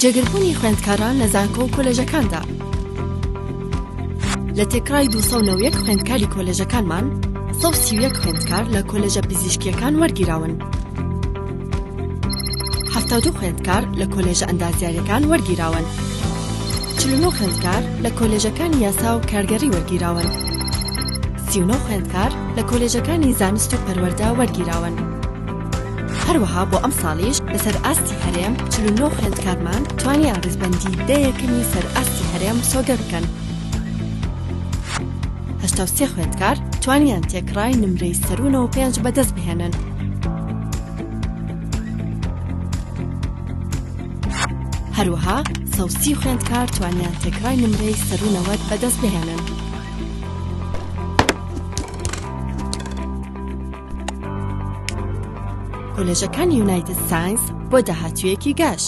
جێگربوونی خوێندکاران لە زانکۆ و کۆلێژەکاندا. لە تێکڕای 291 خوێندکاری کۆلێژەکانمان 131 خوێندکار لە کۆلێژە پزیشکیەکان وەرگیراون. 72 خوێندکار لە کۆلێژە ئەندازیاریەکان وەرگیراون. 49 خوێندکار لە کۆلێژەکانی یاسا و کارگەری وەرگیراون. 39 خوێندکار لە کۆلێژەکانی زانست و پەروەردە وەرگیراون. هەروەها بۆ ئەم ساڵیش لەسەر ئاستی هەرێم 49 خوێندکارمان توانیان ڕیزبەندی دەیەکەمی سەر ئاستی هەرێم سۆگە بکەن. 83 خوێندکار توانیان تێکڕای نمرەی 05 بەدەست بهێنن. هەروەها 130 خوێندکار توانیان تێکڕای نمرەی 90 بەدەست بهێنن. کۆلێژەکانی یونایتد ساینس بۆ داهاتوویەکی گەش.